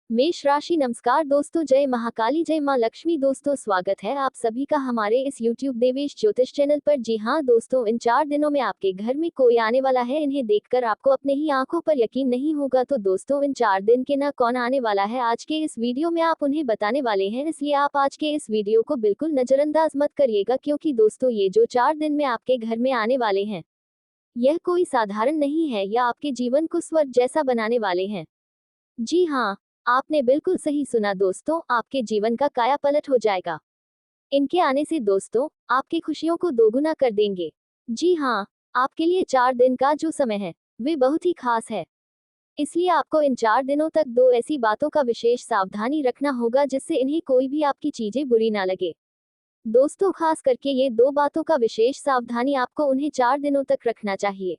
मेष राशि। नमस्कार दोस्तों, जय महाकाली जय मां लक्ष्मी। दोस्तों स्वागत है आप सभी का हमारे इस YouTube देवेश ज्योतिष चैनल पर। जी हाँ दोस्तों, इन 4 दिनों में आपके घर में कोई आने वाला है। इन्हें देखकर आपको अपने ही आंखों पर यकीन नहीं होगा। तो दोस्तों, इन 4 दिन के ना कौन आने वाला है, आज के इस वीडियो में आप उन्हें बताने वाले हैं। इसलिए आप आज के इस वीडियो को बिल्कुल नजरअंदाज मत करिएगा, क्योंकि दोस्तों ये जो 4 दिन में आपके घर में आने वाले हैं, यह कोई साधारण नहीं है, या आपके जीवन को स्वर्ग जैसा बनाने वाले हैं। जी हाँ, आपने बिल्कुल सही सुना दोस्तों, आपके जीवन का कायापलट हो जाएगा। इनके आने से दोस्तों, आपकी खुशियों को दोगुना कर देंगे। जी हाँ, आपके लिए 4 दिन का जो समय है, वे बहुत ही खास है। इसलिए आपको इन 4 दिनों तक 2 ऐसी बातों का विशेष सावधानी रखना होगा, जिससे इन्हें कोई भी आपकी चीजें बुरी ना लगे। दोस्तों, खास करके ये 2 बातों का विशेष सावधानी आपको उन्हें 4 दिनों तक रखना चाहिए।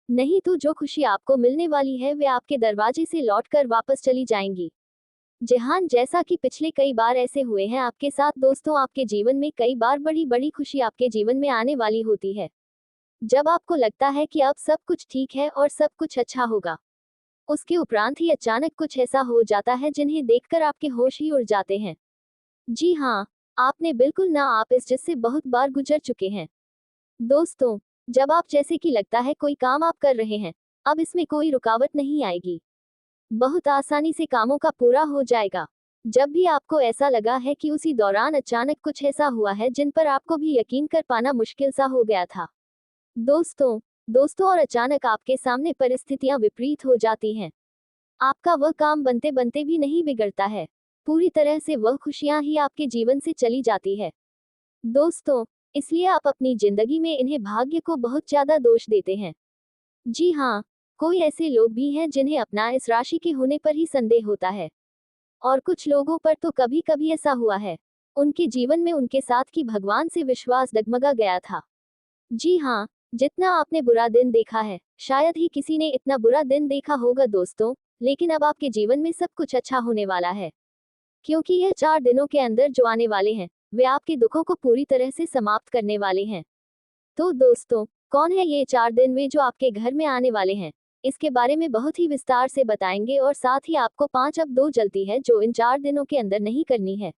नहीं तो जो खुशी आपको मिलने वाली है, वे आपके दरवाजे से लौटकर वापस चली जाएंगी। जहां जैसा कि पिछले कई बार ऐसे हुए हैं आपके साथ दोस्तों, आपके जीवन में कई बार बड़ी बड़ी खुशी आपके जीवन में आने वाली होती है। जब आपको लगता है कि अब सब कुछ ठीक है और सब कुछ अच्छा होगा, उसके उपरांत ही अचानक कुछ ऐसा हो जाता है जिन्हें देखकर आपके होश ही उड़ जाते हैं। जी हाँ, आपने बिल्कुल ना, आप इस जिससे बहुत बार गुजर चुके हैं। दोस्तों, जब आप जैसे कि लगता है कोई काम आप कर रहे हैं, अब इसमें कोई रुकावट नहीं आएगी, बहुत आसानी से कामों का पूरा हो जाएगा। जब भी आपको ऐसा लगा है कि उसी दौरान अचानक कुछ ऐसा हुआ है जिन पर आपको भी यकीन कर पाना मुश्किल सा हो गया था। दोस्तों दोस्तों और अचानक आपके सामने परिस्थितियां विपरीत हो जाती हैं। आपका वह काम बनते बनते भी नहीं बिगड़ता है, पूरी तरह से वह खुशियां ही आपके जीवन से चली जाती है। दोस्तों, इसलिए आप अपनी जिंदगी में इन्हें भाग्य को बहुत ज्यादा दोष देते हैं। जी हाँ, कोई ऐसे लोग भी हैं जिन्हें अपना इस राशि के होने पर ही संदेह होता है, और कुछ लोगों पर तो कभी कभी ऐसा हुआ है, उनके जीवन में उनके साथ की भगवान से विश्वास डगमगा गया था। जी हाँ, जितना आपने बुरा दिन देखा है, शायद ही किसी ने इतना बुरा दिन देखा होगा दोस्तों। लेकिन अब आपके जीवन में सब कुछ अच्छा होने वाला है, क्योंकि यह 4 दिनों के अंदर जो आने वाले हैं, वे आपके दुखों को पूरी तरह से समाप्त करने वाले हैं। तो दोस्तों, कौन है ये 4 दिन वे जो आपके घर में आने वाले हैं, इसके बारे में बहुत ही विस्तार से बताएंगे, और साथ ही आपको 5 अब 2 जल्दी है जो इन 4 दिनों के अंदर नहीं करनी है।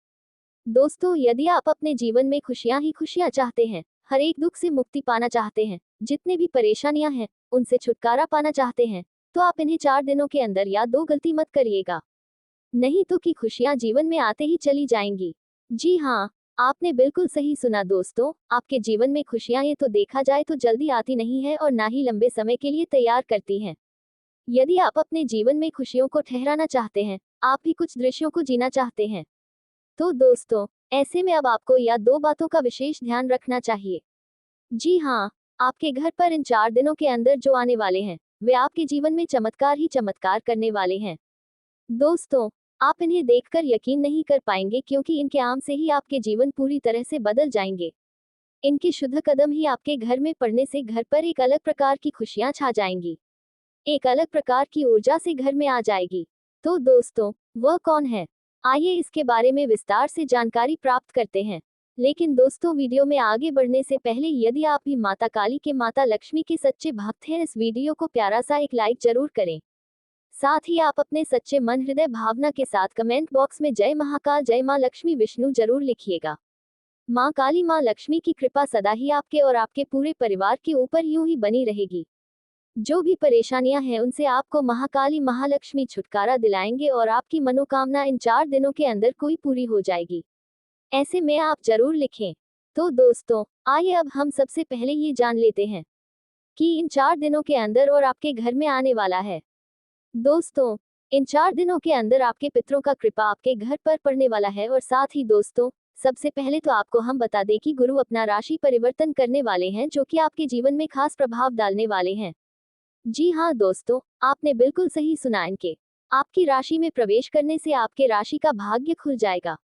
दोस्तों, यदि आप अपने जीवन में खुशियां ही खुशियां चाहते हैं, हर एक दुख से मुक्ति पाना चाहते हैं, जितने भी परेशानियां हैं उनसे छुटकारा पाना चाहते हैं, तो आप इन्हें 4 दिनों के अंदर या 2 गलती मत करिएगा, नहीं तो कि खुशियां जीवन में आते ही चली जाएंगी। जी हाँ, आपने बिल्कुल सही सुना दोस्तों, आपके जीवन में खुशियां ये तो देखा जाए तो जल्दी आती नहीं है, और ना ही लंबे समय के लिए तैयार करती हैं। यदि आप अपने जीवन में खुशियों को ठहराना चाहते हैं, आप भी कुछ दृश्यों को जीना चाहते हैं, तो दोस्तों, ऐसे में अब आपको या 2 बातों का विशेष ध्यान रखना चाहिए। जी हाँ, आपके घर पर इन 4 दिनों के अंदर जो आने वाले हैं, वे आपके जीवन में चमत्कार ही चमत्कार करने वाले हैं। दोस्तों, आप इन्हें देखकर यकीन नहीं कर पाएंगे, क्योंकि इनके आम से ही आपके जीवन पूरी तरह से बदल जाएंगे। इनके शुद्ध कदम ही आपके घर में पड़ने से घर पर एक अलग प्रकार की खुशियां छा जाएंगी, एक अलग प्रकार की ऊर्जा से घर में आ जाएगी। तो दोस्तों, वह कौन है, आइए इसके बारे में विस्तार से जानकारी प्राप्त करते हैं। लेकिन दोस्तों, वीडियो में आगे बढ़ने से पहले यदि आप भी माता काली के, माता लक्ष्मी के सच्चे भक्त हैं, इस वीडियो को प्यारा सा एक लाइक जरूर करें। साथ ही आप अपने सच्चे मन हृदय भावना के साथ कमेंट बॉक्स में जय महाकाल जय मां लक्ष्मी विष्णु जरूर लिखिएगा। मां काली, मां लक्ष्मी की कृपा सदा ही आपके और आपके पूरे परिवार के ऊपर यूं ही बनी रहेगी। जो भी परेशानियां हैं उनसे आपको महाकाली महालक्ष्मी छुटकारा दिलाएंगे, और आपकी मनोकामना इन 4 दिनों के अंदर कोई पूरी हो जाएगी। ऐसे में आप जरूर लिखें। तो दोस्तों, आइए अब हम सबसे पहले ये जान लेते हैं कि इन 4 दिनों के अंदर और आपके घर में आने वाला है। दोस्तों, इन 4 दिनों के अंदर आपके पितरों का कृपा आपके घर पर पड़ने वाला है, और साथ ही दोस्तों, सबसे पहले तो आपको हम बता दें कि गुरु अपना राशि परिवर्तन करने वाले हैं, जो कि आपके जीवन में खास प्रभाव डालने वाले हैं। जी हाँ दोस्तों, आपने बिल्कुल सही सुना, इनके आपकी राशि में प्रवेश करने से आपके राशि का भाग्य खुल जाएगा।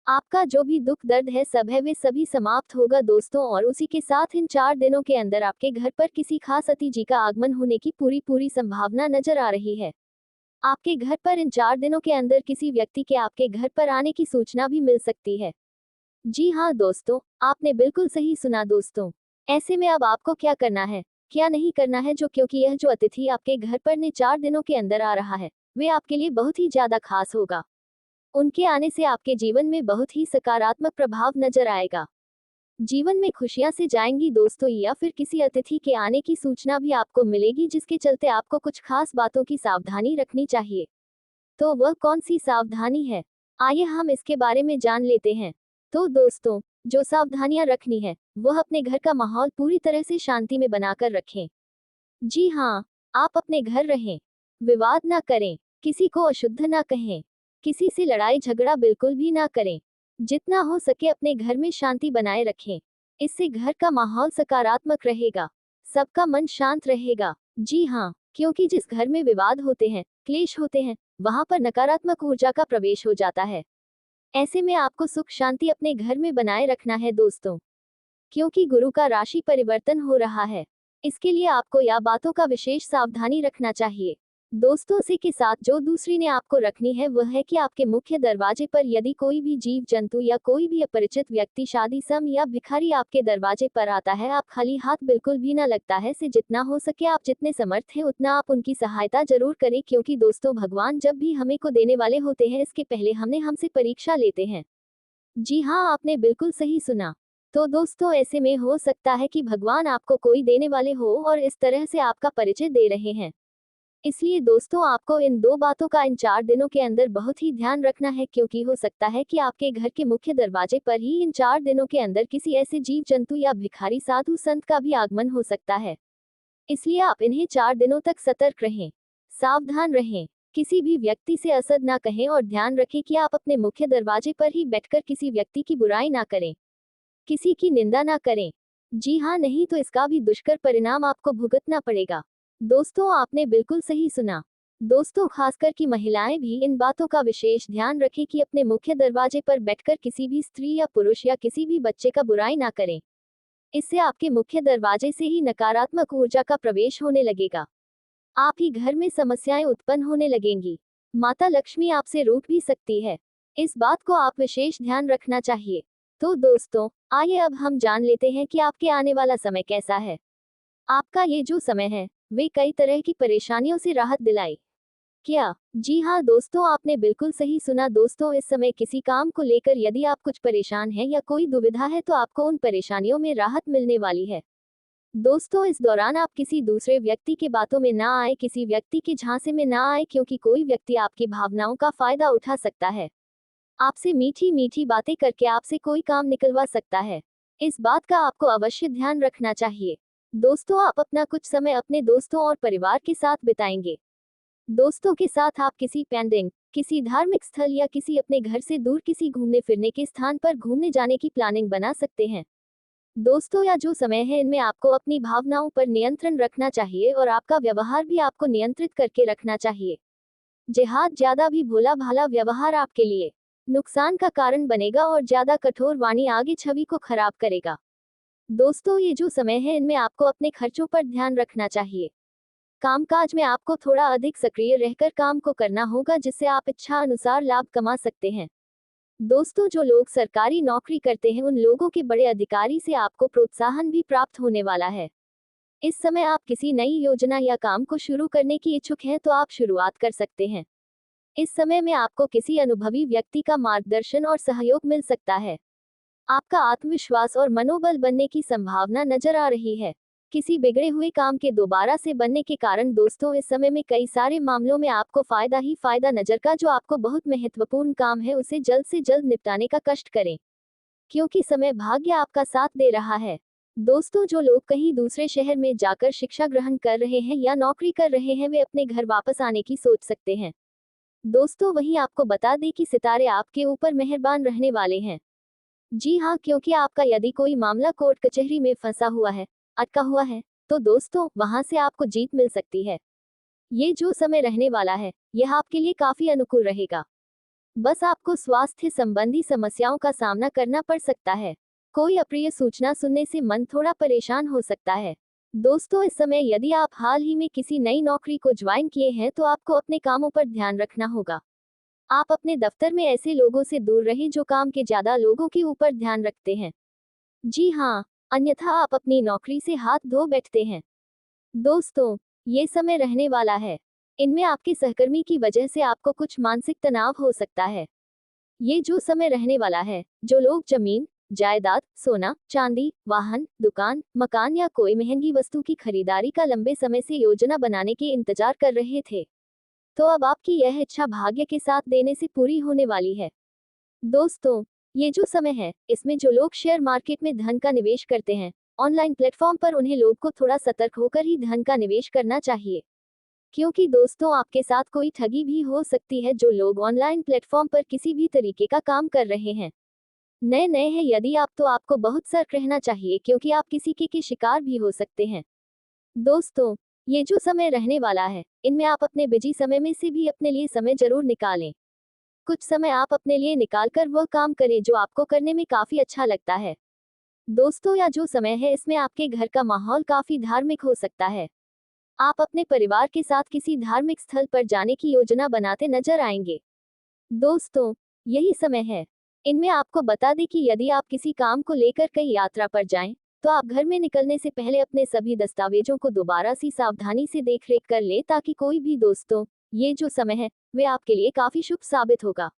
आपका जो भी दुख दर्द है सब है, वे सभी समाप्त होगा दोस्तों, और उसी के साथ इन 4 दिनों के अंदर आपके घर पर किसी खास अतिथि का आगमन होने की पूरी पूरी संभावना नजर आ रही है। आपके घर पर इन 4 दिनों के अंदर किसी व्यक्ति के आपके घर पर आने की सूचना भी मिल सकती है। जी हाँ दोस्तों, आपने बिल्कुल सही सुना दोस्तों। ऐसे में अब आपको क्या करना है, क्या नहीं करना है, जो क्योंकि यह जो अतिथि आपके घर पर ने 4 दिनों के अंदर आ रहा है, वे आपके लिए बहुत ही ज्यादा खास होगा। उनके आने से आपके जीवन में बहुत ही सकारात्मक प्रभाव नजर आएगा। जीवन में खुशियां से जाएंगी दोस्तों, या फिर किसी अतिथि के आने की सूचना भी आपको मिलेगी, जिसके चलते आपको कुछ खास बातों की सावधानी रखनी चाहिए। तो वह कौन सी सावधानी है, आइए हम इसके बारे में जान लेते हैं। तो दोस्तों, जो सावधानियां रखनी है, वह अपने घर का माहौल पूरी तरह से शांति में बनाकर रखें। जी हाँ, आप अपने घर रहें, विवाद ना करें, किसी को अशुद्ध ना कहें, किसी से लड़ाई झगड़ा बिल्कुल भी ना करें। जितना हो सके अपने घर में शांति बनाए रखें। इससे घर का माहौल सकारात्मक रहेगा, सबका मन शांत रहेगा। जी हाँ, क्योंकि जिस घर में विवाद होते हैं, क्लेश होते हैं, वहां पर नकारात्मक ऊर्जा का प्रवेश हो जाता है। ऐसे में आपको सुख शांति अपने घर में बनाए रखना है दोस्तों, क्योंकि गुरु का राशि परिवर्तन हो रहा है। इसके लिए आपको या बातों का विशेष सावधानी रखना चाहिए। दोस्तों, इसी के साथ जो दूसरी ने आपको रखनी है वह है कि आपके मुख्य दरवाजे पर यदि कोई भी जीव जंतु या कोई भी अपरिचित व्यक्ति, शादी सम या भिखारी आपके दरवाजे पर आता है, आप खाली हाथ बिल्कुल भी ना लगता है। से जितना हो सके आप जितने समर्थ हैं उतना आप उनकी सहायता जरूर करें, क्योंकि दोस्तों भगवान जब भी हमें को देने वाले होते हैं, इसके पहले हमसे परीक्षा लेते हैं। जी हाँ, आपने बिल्कुल सही सुना। तो दोस्तों, ऐसे में हो सकता है कि भगवान आपको कोई देने वाले हो और इस तरह से आपका परिचय दे रहे हैं। इसलिए दोस्तों, आपको इन दो बातों का इन 4 दिनों के अंदर बहुत ही ध्यान रखना है, क्योंकि हो सकता है कि आपके घर के मुख्य दरवाजे पर ही इन 4 दिनों के अंदर किसी ऐसे जीव जंतु या भिखारी साधु संत का भी आगमन हो सकता है। इसलिए आप इन्हें 4 दिनों तक सतर्क रहें, सावधान रहें, किसी भी व्यक्ति से असद ना कहें और ध्यान रखें कि आप अपने मुख्य दरवाजे पर ही बैठकर किसी व्यक्ति की बुराई ना करें, किसी की निंदा ना करें। जी हाँ, नहीं तो इसका भी दुष्कर परिणाम आपको भुगतना पड़ेगा। दोस्तों, आपने बिल्कुल सही सुना। दोस्तों, खासकर की महिलाएं भी इन बातों का विशेष ध्यान रखें कि अपने मुख्य दरवाजे पर बैठकर किसी भी स्त्री या पुरुष या किसी भी बच्चे का बुराई ना करें। इससे आपके मुख्य दरवाजे से ही नकारात्मक ऊर्जा का प्रवेश होने लगेगा। आप ही घर में समस्याएं उत्पन्न होने लगेंगी। माता लक्ष्मी आपसे रूठ भी सकती है। इस बात को आप विशेष ध्यान रखना चाहिए। तो दोस्तों, आइए अब हम जान लेते हैं कि आपके आने वाला समय कैसा है। आपका ये जो समय है, वे कई तरह की परेशानियों से राहत दिलाई क्या? जी हाँ दोस्तों, आपने बिल्कुल सही सुना। दोस्तों, इस समय किसी काम को लेकर यदि आप कुछ परेशान हैं या कोई दुविधा है, तो आपको उन परेशानियों में राहत मिलने वाली है। दोस्तों, इस दौरान आप किसी दूसरे व्यक्ति के बातों में ना आए, किसी व्यक्ति के झांसे में ना आए, क्योंकि कोई व्यक्ति आपकी भावनाओं का फायदा उठा सकता है। आपसे मीठी मीठी बातें करके आपसे कोई काम निकलवा सकता है। इस बात का आपको अवश्य ध्यान रखना चाहिए। दोस्तों, आप अपना कुछ समय अपने दोस्तों और परिवार के साथ बिताएंगे। दोस्तों के साथ आप किसी पेंडिंग, किसी धार्मिक स्थल या किसी अपने घर से दूर किसी घूमने फिरने के स्थान पर घूमने जाने की प्लानिंग बना सकते हैं। दोस्तों, या जो समय है, इनमें आपको अपनी भावनाओं पर नियंत्रण रखना चाहिए और आपका व्यवहार भी आपको नियंत्रित करके रखना चाहिए। जिहाद ज्यादा भी भोला भाला व्यवहार आपके लिए नुकसान का कारण बनेगा और ज्यादा कठोर वाणी आगे छवि को खराब करेगा। दोस्तों, ये जो समय है, इनमें आपको अपने खर्चों पर ध्यान रखना चाहिए। कामकाज में आपको थोड़ा अधिक सक्रिय रहकर काम को करना होगा, जिससे आप इच्छा अनुसार लाभ कमा सकते हैं। दोस्तों, जो लोग सरकारी नौकरी करते हैं, उन लोगों के बड़े अधिकारी से आपको प्रोत्साहन भी प्राप्त होने वाला है। इस समय आप किसी नई योजना या काम को शुरू करने की इच्छुक हैं, तो आप शुरुआत कर सकते हैं। इस समय में आपको किसी अनुभवी व्यक्ति का मार्गदर्शन और सहयोग मिल सकता है। आपका आत्मविश्वास और मनोबल बनने की संभावना नजर आ रही है। किसी बिगड़े हुए काम के दोबारा से बनने के कारण दोस्तों, इस समय में कई सारे मामलों में आपको फायदा ही फायदा नजर का जो आपको बहुत महत्वपूर्ण काम है, उसे जल्द से जल्द निपटाने का कष्ट करें, क्योंकि समय भाग्य आपका साथ दे रहा है। दोस्तों, जो लोग कहीं दूसरे शहर में जाकर शिक्षा ग्रहण कर रहे हैं या नौकरी कर रहे हैं, वे अपने घर वापस आने की सोच सकते हैं। दोस्तों, वहीं आपको बता दें कि सितारे आपके ऊपर मेहरबान रहने वाले हैं। जी हाँ, क्योंकि आपका यदि कोई मामला कोर्ट कचहरी में फंसा हुआ है, अटका हुआ है, तो दोस्तों, वहां से आपको जीत मिल सकती है। ये जो समय रहने वाला है, यह आपके लिए काफी अनुकूल रहेगा। बस आपको स्वास्थ्य संबंधी समस्याओं का सामना करना पड़ सकता है। कोई अप्रिय सूचना सुनने से मन थोड़ा परेशान हो सकता है। दोस्तों, इस समय यदि आप हाल ही में किसी नई नौकरी को ज्वाइन किए हैं, तो आपको अपने कामों पर ध्यान रखना होगा। आप अपने दफ्तर में ऐसे लोगों से दूर रहें जो काम के ज्यादा लोगों के ऊपर ध्यान रखते हैं। जी हाँ, अन्यथा आप अपनी नौकरी से हाथ धो बैठते हैं। दोस्तों, ये समय रहने वाला है, इनमें आपके सहकर्मी की वजह से आपको कुछ मानसिक तनाव हो सकता है। ये जो समय रहने वाला है, जो लोग जमीन, जायदाद, सोना, चांदी, वाहन, दुकान, मकान या कोई महंगी वस्तु की खरीदारी का लंबे समय से योजना बनाने के इंतजार कर रहे थे, तो अब आपकी यह इच्छा भाग्य के साथ देने से पूरी होने वाली है। दोस्तों, ये जो समय है, इसमें जो लोग शेयर मार्केट में धन का निवेश करते हैं, ऑनलाइन प्लेटफॉर्म पर उन्हें लोग को थोड़ा सतर्क होकर ही धन का निवेश करना चाहिए। क्योंकि दोस्तों आपके साथ कोई ठगी भी हो सकती है। जो लोग ऑनलाइन प्लेटफॉर्म पर किसी भी तरीके का काम कर रहे हैं, नए नए हैं यदि आप, तो आपको बहुत सतर्क रहना चाहिए क्योंकि आप किसी के शिकार भी हो सकते हैं। दोस्तों, ये जो समय रहने वाला है, इनमें आप अपने बिजी समय में से भी अपने लिए समय जरूर निकालें। कुछ समय आप अपने लिए निकालकर वह काम करें जो आपको करने में काफी अच्छा लगता है। दोस्तों, या जो समय है इसमें आपके घर का माहौल काफी धार्मिक हो सकता है। आप अपने परिवार के साथ किसी धार्मिक स्थल पर जाने की योजना बनाते नजर आएंगे। दोस्तों, यही समय है। इनमें आपको बता दें कि यदि आप किसी काम को लेकर कहीं यात्रा पर जाएं, तो आप घर में निकलने से पहले अपने सभी दस्तावेजों को दोबारा से सावधानी से देखरेख कर ले ताकि कोई भी, दोस्तों, ये जो समय है वे आपके लिए काफी शुभ साबित होगा।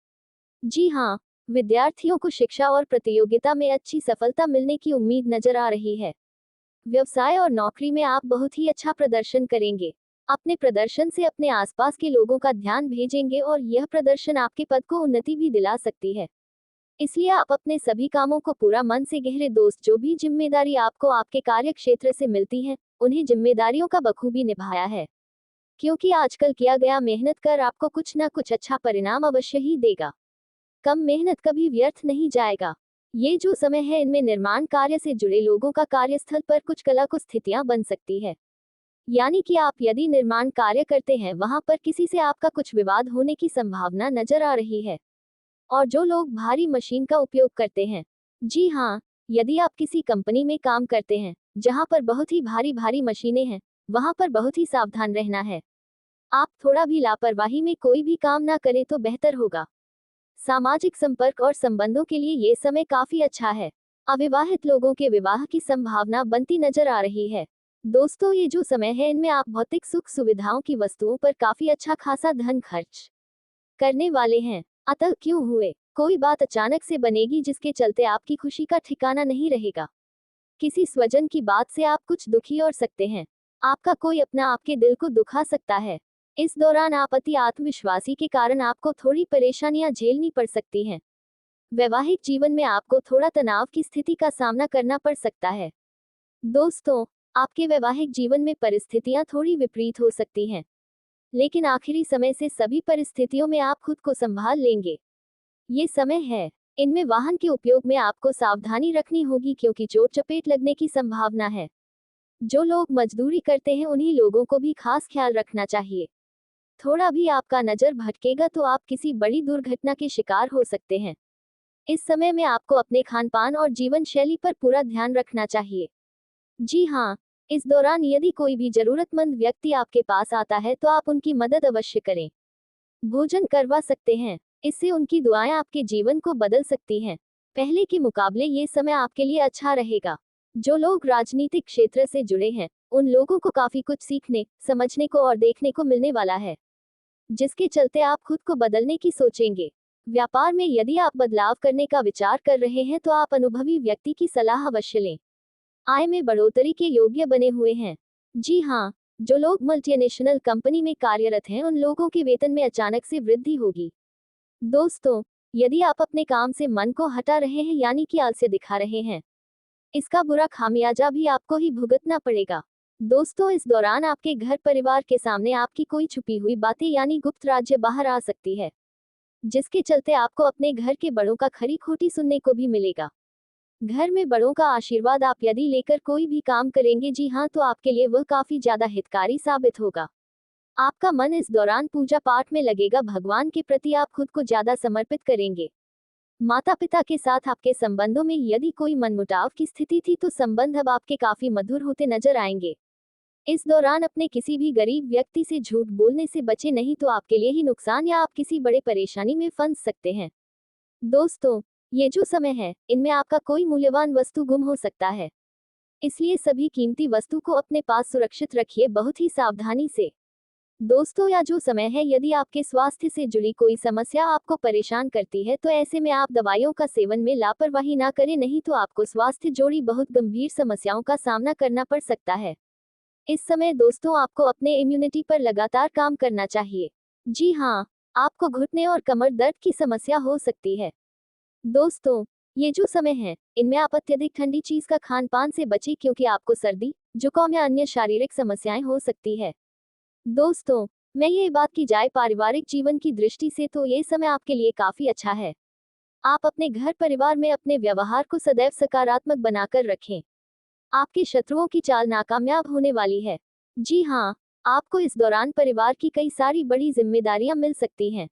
जी हाँ, विद्यार्थियों को शिक्षा और प्रतियोगिता में अच्छी सफलता मिलने की उम्मीद नजर आ रही है। व्यवसाय और नौकरी में आप बहुत ही अच्छा प्रदर्शन करेंगे। अपने प्रदर्शन से अपने आसपास के लोगों का ध्यान भेजेंगे और यह प्रदर्शन आपके पद को उन्नति भी दिला सकती है। इसलिए आप अपने सभी कामों को पूरा मन से गहरे। दोस्त, जो भी जिम्मेदारी आपको आपके कार्य क्षेत्र से मिलती है, उन्हें जिम्मेदारियों का बखूबी निभाया है, क्योंकि आजकल किया गया मेहनत कर आपको कुछ न कुछ अच्छा परिणाम अवश्य ही देगा। कम मेहनत कभी व्यर्थ नहीं जाएगा। ये जो समय है, इनमें निर्माण कार्य से जुड़े लोगों का कार्यस्थल पर कुछ कला कुछ स्थितियां बन सकती है। यानी कि आप यदि निर्माण कार्य करते हैं, वहां पर किसी से आपका कुछ विवाद होने की संभावना नजर आ रही है। और जो लोग भारी मशीन का उपयोग करते हैं, जी हाँ, यदि आप किसी कंपनी में काम करते हैं जहां पर बहुत ही भारी भारी मशीनें हैं, वहां पर बहुत ही सावधान रहना है। आप थोड़ा भी लापरवाही में कोई भी काम ना करें तो बेहतर होगा। सामाजिक संपर्क और संबंधों के लिए ये समय काफी अच्छा है। अविवाहित लोगों के विवाह की संभावना बनती नजर आ रही है। दोस्तों, ये जो समय है, इनमें आप भौतिक सुख सुविधाओं की वस्तुओं पर काफी अच्छा खासा धन खर्च करने वाले हैं। अतः क्यों हुए, कोई बात अचानक से बनेगी जिसके चलते आपकी खुशी का ठिकाना नहीं रहेगा। किसी स्वजन की बात से आप कुछ दुखी हो सकते हैं। आपका कोई अपना आपके दिल को दुखा सकता है। इस दौरान आप अति आत्मविश्वासी के कारण आपको थोड़ी परेशानियां झेलनी पड़ सकती हैं। वैवाहिक जीवन में आपको थोड़ा तनाव की स्थिति का सामना करना पड़ सकता है। दोस्तों, आपके वैवाहिक जीवन में परिस्थितियां थोड़ी विपरीत हो सकती हैं, लेकिन आखिरी समय से सभी परिस्थितियों में आप खुद को संभाल लेंगे। ये समय है, इनमें वाहन के उपयोग में आपको सावधानी रखनी होगी क्योंकि चोट चपेट लगने की संभावना है। जो लोग मजदूरी करते हैं, उन्हीं लोगों को भी खास ख्याल रखना चाहिए। थोड़ा भी आपका नजर भटकेगा तो आप किसी बड़ी दुर्घटना के शिकार हो सकते हैं। इस समय में आपको अपने खान पान और जीवन शैली पर पूरा ध्यान रखना चाहिए। जी हाँ, इस दौरान यदि कोई भी जरूरतमंद व्यक्ति आपके पास आता है तो आप उनकी मदद अवश्य करें। भोजन करवा सकते हैं, इससे उनकी दुआएं आपके जीवन को बदल सकती हैं। पहले के मुकाबले ये समय आपके लिए अच्छा रहेगा। जो लोग राजनीतिक क्षेत्र से जुड़े हैं, उन लोगों को काफी कुछ सीखने, समझने को और देखने को मिलने वाला है, जिसके चलते आप खुद को बदलने की सोचेंगे। व्यापार में यदि आप बदलाव करने का विचार कर रहे हैं तो आप अनुभवी व्यक्ति की सलाह अवश्य लें। आय में बढ़ोतरी के योग्य बने हुए हैं। जी हाँ, जो लोग मल्टीनेशनल कंपनी में कार्यरत हैं, उन लोगों के वेतन में अचानक से वृद्धि होगी। दोस्तों, यदि आप अपने काम से मन को हटा रहे हैं यानी कि आलस्य दिखा रहे हैं, इसका बुरा खामियाजा भी आपको ही भुगतना पड़ेगा। दोस्तों, इस दौरान आपके घर परिवार के सामने आपकी कोई छुपी हुई बातें यानी गुप्त राज्य बाहर आ सकती है, जिसके चलते आपको अपने घर के बड़ों का खरी खोटी सुनने को भी मिलेगा। घर में बड़ों का आशीर्वाद आप यदि लेकर कोई भी काम करेंगे, जी हाँ, तो आपके लिए वह काफी ज्यादा हितकारी साबित होगा। आपका मन इस दौरान पूजा पाठ में लगेगा। भगवान के प्रति आप खुद को ज्यादा समर्पित करेंगे। माता पिता के साथ आपके संबंधों में यदि कोई मनमुटाव की स्थिति थी तो संबंध अब आपके काफी मधुर होते नजर आएंगे। इस दौरान अपने किसी भी गरीब व्यक्ति से झूठ बोलने से बचे, नहीं तो आपके लिए ही नुकसान या आप किसी बड़े परेशानी में फंस सकते हैं। दोस्तों, ये जो समय है, इनमें आपका कोई मूल्यवान वस्तु गुम हो सकता है, इसलिए सभी कीमती वस्तु को अपने पास सुरक्षित रखिए बहुत ही सावधानी से। दोस्तों या जो समय है, यदि आपके स्वास्थ्य से जुड़ी कोई समस्या आपको परेशान करती है तो ऐसे में आप दवाइयों का सेवन में लापरवाही ना करें, नहीं तो आपको स्वास्थ्य जोड़ी बहुत गंभीर समस्याओं का सामना करना पड़ सकता है। इस समय दोस्तों आपको अपने इम्यूनिटी पर लगातार काम करना चाहिए। जी हाँ, आपको घुटने और कमर दर्द की समस्या हो सकती है। दोस्तों, ये जो समय है, इनमें आप अत्यधिक ठंडी चीज का खान पान से बचें, क्योंकि आपको सर्दी, जुकाम या अन्य शारीरिक समस्याएं हो सकती है। दोस्तों, मैं ये बात की जाए पारिवारिक जीवन की दृष्टि से तो ये समय आपके लिए काफी अच्छा है। आप अपने घर परिवार में अपने व्यवहार को सदैव सकारात्मक बनाकर रखें। आपके शत्रुओं की चाल नाकामयाब होने वाली है। जी हाँ, आपको इस दौरान परिवार की कई सारी बड़ी जिम्मेदारियां मिल सकती हैं।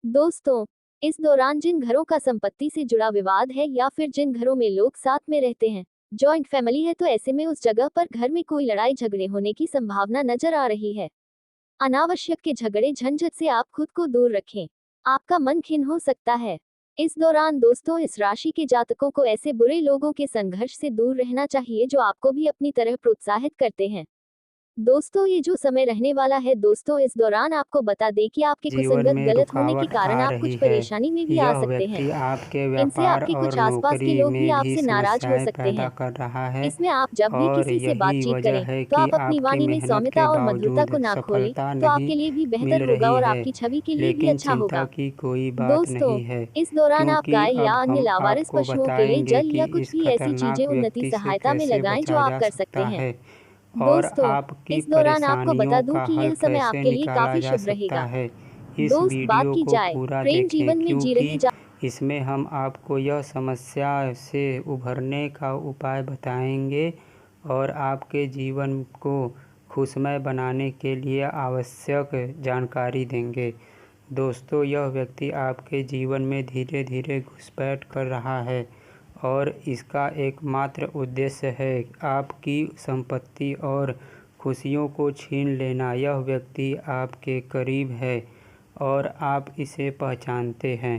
दोस्तों, इस दौरान जिन घरों का संपत्ति से जुड़ा विवाद है या फिर जिन घरों में लोग साथ में रहते हैं, जॉइंट फैमिली है, तो ऐसे में उस जगह पर घर में कोई लड़ाई झगड़े होने की संभावना नजर आ रही है। अनावश्यक के झगड़े झंझट से आप खुद को दूर रखें। आपका मन खिन्न हो सकता है। इस दौरान दोस्तों इस राशि के जातकों को ऐसे बुरे लोगों के संघर्ष से दूर रहना चाहिए जो आपको भी अपनी तरह प्रोत्साहित करते हैं। दोस्तों ये जो समय रहने वाला है, दोस्तों इस दौरान आपको बता दें कि आपके जीवन कुसंगत में गलत होने के रुकावट कारण आ आप कुछ रही है। परेशानी में भी आ यह सकते हैं। व्यक्ति आपके इनसे व्यापार आपके और कुछ आसपास के नौकरी लोग भी में भी आपसे नाराज हो समस्याएं सकते पैदा हैं। कर रहा है इसमें आप जब भी और किसी से यही बातचीत वजह करें है तो कि आप अपनी आपकी वाणी में मेहनत के सौम्यता और मधुरता बावजूद को ना खोलें, सफलता तो नहीं आपके लिए भी बेहतर मिल होगा रही और है। आपकी छवि के लिए भी लेकिन अच्छा चिंता होगा। की कोई बात दोस्तों, नहीं है, इस दौरान आप क्योंकि गाय या अब अन्य हम लावारिस आपको पशुओं के लिए बताएंगे जल कि या कुछ इस भी ऐसी चीजें खतरनाक उन्नति व्यक्ति से सहायता में कैसे लगाएं जो बचा आप जा कर सकते सकता हैं। है और दोस्तों, आपकी इस दौरान आपको बता परेशानियों दूं का कि हल यह समय कैसे आपके लिए निकाला काफी जा शुभ सकता रहेगा। है। इस दोस्त बात वीडियो की को जाए पूरा प्रेम देखें, जीवन में जी रही क्योंकि इसमें हम आपको यह समस्या से उभरने का उपाय बताएंगे और आपके जीवन को खुशमय बनाने के लिए आवश्यक जानकारी देंगे। दोस्तों, यह व्यक्ति आपके जीवन में धीरे धीरे घुसपैठ कर रहा है और इसका एकमात्र उद्देश्य है आपकी संपत्ति और खुशियों को छीन लेना। यह व्यक्ति आपके करीब है और आप इसे पहचानते हैं।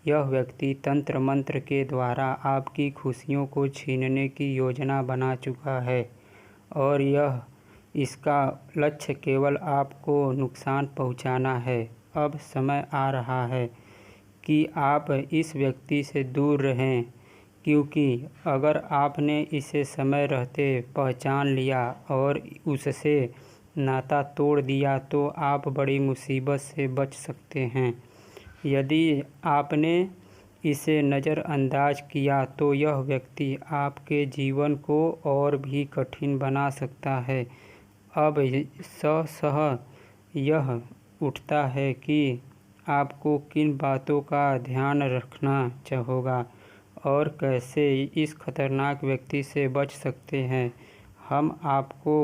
यह व्यक्ति तंत्र मंत्र के द्वारा आपकी खुशियों को छीनने की योजना बना चुका है और इसका लक्ष्य केवल आपको नुकसान पहुंचाना है। अब समय आ रहा है कि आप इस व्यक्ति से दूर रहें, क्योंकि अगर आपने इसे समय रहते पहचान लिया और उससे नाता तोड़ दिया तो आप बड़ी मुसीबत से बच सकते हैं। यदि आपने इसे नज़रअंदाज किया तो यह व्यक्ति आपके जीवन को और भी कठिन बना सकता है। अब सह यह उठता है कि आपको किन बातों का ध्यान रखना होगा और कैसे इस खतरनाक व्यक्ति से बच सकते हैं। हम आपको